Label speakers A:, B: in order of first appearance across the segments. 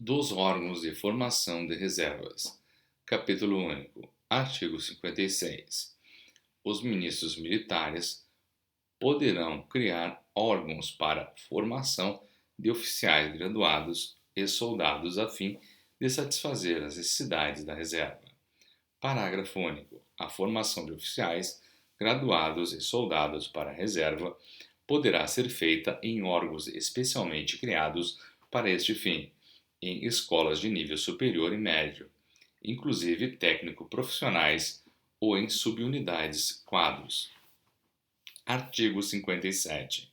A: dos órgãos de formação de reservas. Capítulo único. Artigo 56. Os ministros militares poderão criar órgãos para formação de oficiais graduados e soldados a fim de satisfazer as necessidades da reserva. Parágrafo único. A formação de oficiais graduados e soldados para a reserva poderá ser feita em órgãos especialmente criados para este fim, em escolas de nível superior e médio, inclusive técnico-profissionais ou em subunidades quadros. Artigo 57.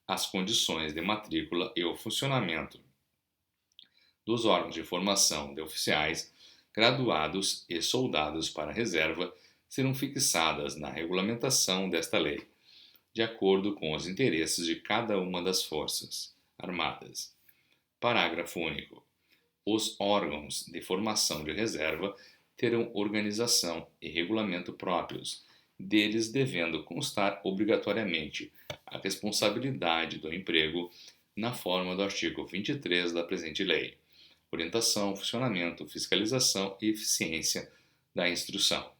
A: As condições de matrícula e o funcionamento dos órgãos de formação de oficiais graduados e soldados para a reserva serão fixadas na regulamentação desta lei, de acordo com os interesses de cada uma das forças armadas. Parágrafo único. Os órgãos de formação de reserva terão organização e regulamento próprios, deles devendo constar obrigatoriamente a responsabilidade do emprego na forma do artigo 23 da presente lei, orientação, funcionamento, fiscalização e eficiência da instrução.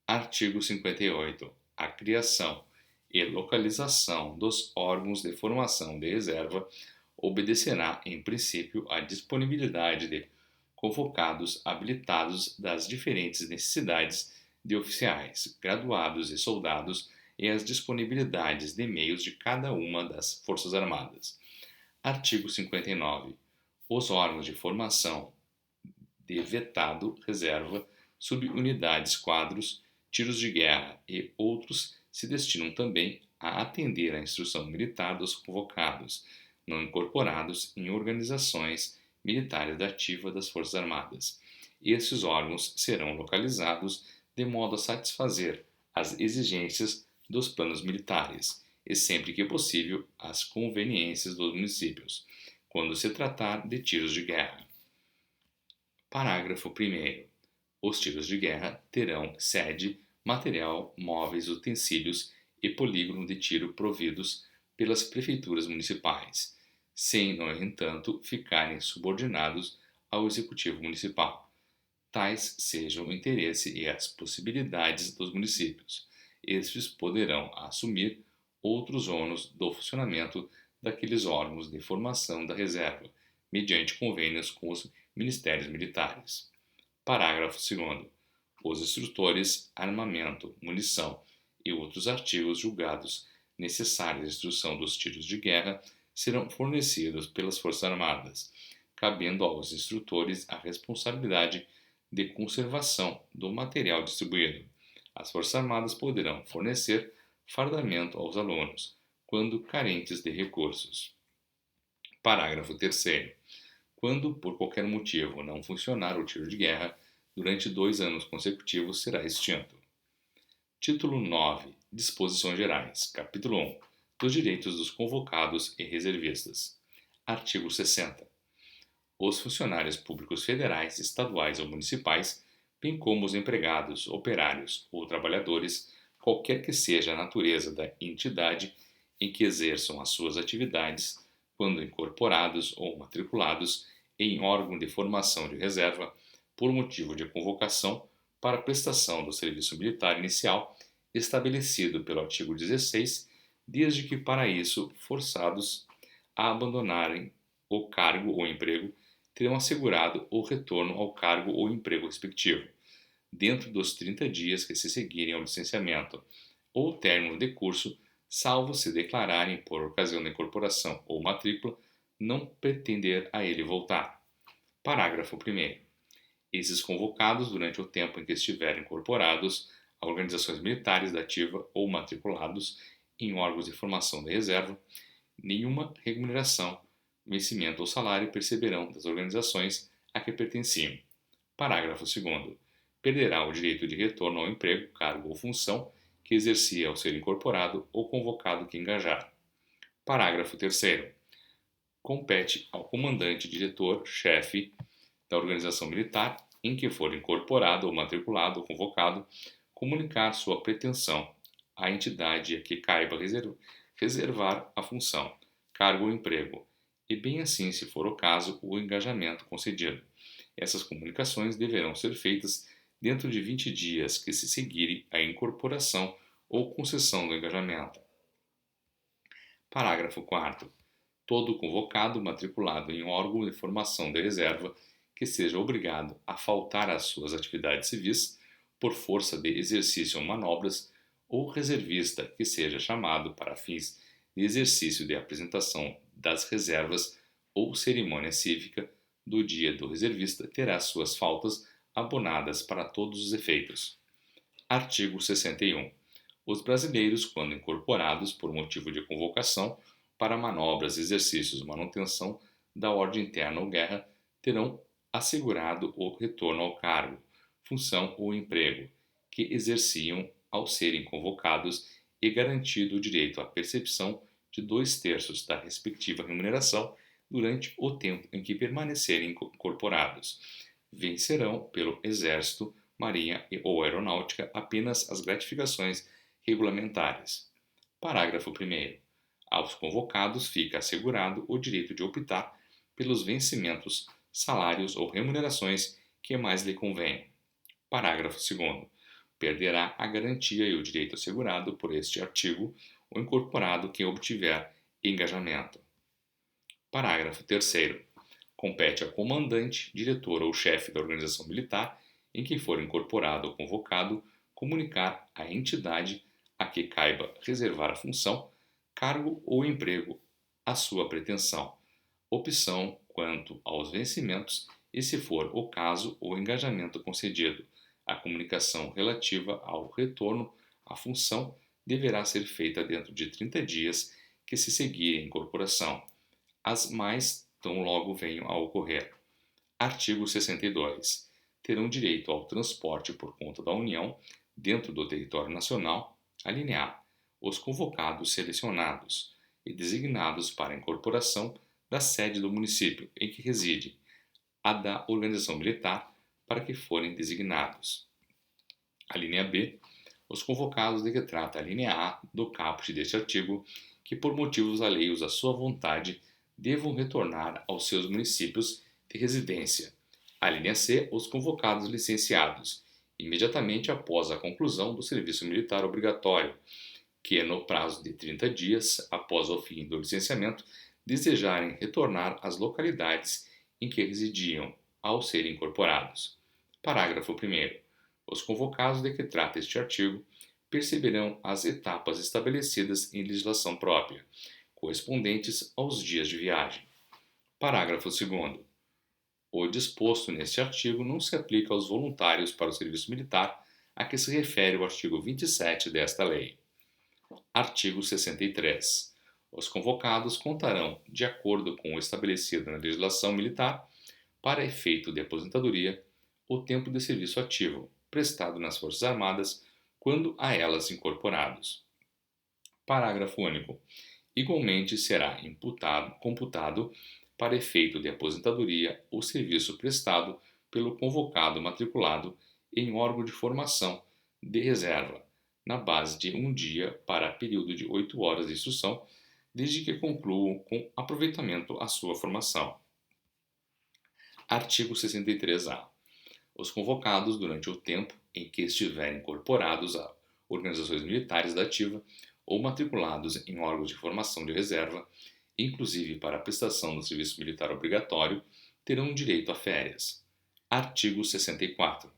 A: Artigo 58. A criação e localização dos órgãos de formação de reserva obedecerá, em princípio, à disponibilidade de convocados habilitados das diferentes necessidades de oficiais, graduados e soldados e às disponibilidades de meios de cada uma das Forças Armadas. Artigo 59. Os órgãos de formação de vetado, reserva, subunidades, quadros, tiros de guerra e outros se destinam também a atender à instrução militar dos convocados, não incorporados em organizações militares da ativa das Forças Armadas. Esses órgãos serão localizados de modo a satisfazer as exigências dos planos militares e, sempre que possível, as conveniências dos municípios, quando se tratar de tiros de guerra. Parágrafo 1º. Os tiros de guerra terão sede, material, móveis, utensílios e polígono de tiro providos pelas prefeituras municipais, sem, no entanto, ficarem subordinados ao Executivo Municipal. Tais sejam o interesse e as possibilidades dos municípios. Estes poderão assumir outros ônus do funcionamento daqueles órgãos de formação da reserva, mediante convênios com os ministérios militares. Parágrafo 2º. Os instrutores, armamento, munição e outros artigos julgados necessários à instrução dos tiros de guerra serão fornecidos pelas Forças Armadas, cabendo aos instrutores a responsabilidade de conservação do material distribuído. As Forças Armadas poderão fornecer fardamento aos alunos, quando carentes de recursos. Parágrafo 3º. Quando, por qualquer motivo, não funcionar o tiro de guerra, durante 2 anos consecutivos será extinto. Título 9. Disposições Gerais. Capítulo 1. Dos direitos dos convocados e reservistas. Artigo 60. Os funcionários públicos federais, estaduais ou municipais, bem como os empregados, operários ou trabalhadores, qualquer que seja a natureza da entidade em que exerçam as suas atividades, quando incorporados ou matriculados em órgão de formação de reserva, por motivo de convocação para prestação do serviço militar inicial estabelecido pelo artigo 16, desde que para isso forçados a abandonarem o cargo ou emprego, terão assegurado o retorno ao cargo ou emprego respectivo, dentro dos 30 dias que se seguirem ao licenciamento ou término de curso, salvo se declararem, por ocasião da incorporação ou matrícula, não pretender a ele voltar. Parágrafo 1º. Esses convocados, durante o tempo em que estiverem incorporados a organizações militares da ativa ou matriculados em órgãos de formação de reserva, nenhuma remuneração, vencimento ou salário perceberão das organizações a que pertenciam. Parágrafo 2º. Perderá o direito de retorno ao emprego, cargo ou função que exercia ao ser incorporado ou convocado que engajar. Parágrafo 3º. Compete ao comandante, diretor, chefe da organização militar em que for incorporado ou matriculado ou convocado, comunicar sua pretensão à entidade a que caiba reservar a função, cargo ou emprego, e bem assim, se for o caso, o engajamento concedido. Essas comunicações deverão ser feitas dentro de 20 dias que se seguirem a incorporação ou concessão do engajamento. Parágrafo 4º. Todo convocado matriculado em órgão de formação de reserva que seja obrigado a faltar às suas atividades civis por força de exercício ou manobras, ou reservista que seja chamado para fins de exercício de apresentação das reservas ou cerimônia cívica do dia do reservista, terá suas faltas abonadas para todos os efeitos. Artigo 61. Os brasileiros, quando incorporados por motivo de convocação para manobras, exercícios, manutenção da ordem interna ou guerra, terão assegurado o retorno ao cargo, função ou emprego que exerciam ao serem convocados e garantido o direito à percepção de 2/3 da respectiva remuneração durante o tempo em que permanecerem incorporados. Vencerão pelo Exército, Marinha ou Aeronáutica apenas as gratificações regulamentares. Parágrafo 1º. Aos convocados fica assegurado o direito de optar pelos vencimentos, salários ou remunerações que mais lhe convenham. Parágrafo 2º. Perderá a garantia e o direito assegurado por este artigo o incorporado que obtiver engajamento. Parágrafo 3º. Compete ao comandante, diretor ou chefe da organização militar em que for incorporado ou convocado comunicar à entidade a que caiba reservar a função, cargo ou emprego a sua pretensão, opção quanto aos vencimentos e, se for o caso, o engajamento concedido. A comunicação relativa ao retorno à função deverá ser feita dentro de 30 dias que se seguir a incorporação. As mais tão logo venham a ocorrer. Artigo 62. Terão direito ao transporte por conta da União dentro do território nacional, alínea A, os convocados selecionados e designados para a incorporação da sede do município em que reside, a da organização militar para que forem designados. A linha B, os convocados de que trata a linha A do caput deste artigo, que por motivos alheios à sua vontade devam retornar aos seus municípios de residência. A linha C, os convocados licenciados, imediatamente após a conclusão do serviço militar obrigatório, que no prazo de 30 dias após o fim do licenciamento desejarem retornar às localidades em que residiam ao serem incorporados. Parágrafo 1º. Os convocados de que trata este artigo perceberão as etapas estabelecidas em legislação própria, correspondentes aos dias de viagem. Parágrafo 2º. O disposto neste artigo não se aplica aos voluntários para o serviço militar a que se refere o artigo 27 desta lei. Artigo 63. Os convocados contarão, de acordo com o estabelecido na legislação militar, para efeito de aposentadoria, o tempo de serviço ativo prestado nas Forças Armadas quando a elas incorporados. Parágrafo único. Igualmente será computado para efeito de aposentadoria o serviço prestado pelo convocado matriculado em órgão de formação de reserva, na base de 1 dia para período de 8 horas de instrução, desde que concluam com aproveitamento a sua formação. Artigo 63-A. Os convocados durante o tempo em que estiverem incorporados a organizações militares da ativa ou matriculados em órgãos de formação de reserva, inclusive para a prestação do serviço militar obrigatório, terão direito a férias. Artigo 64.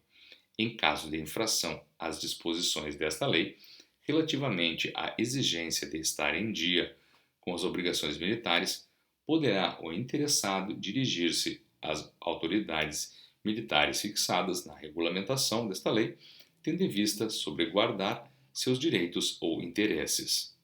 A: Em caso de infração às disposições desta lei, relativamente à exigência de estar em dia com as obrigações militares, poderá o interessado dirigir-se às autoridades militares fixadas na regulamentação desta lei, tendo em vista sobreguardar seus direitos ou interesses.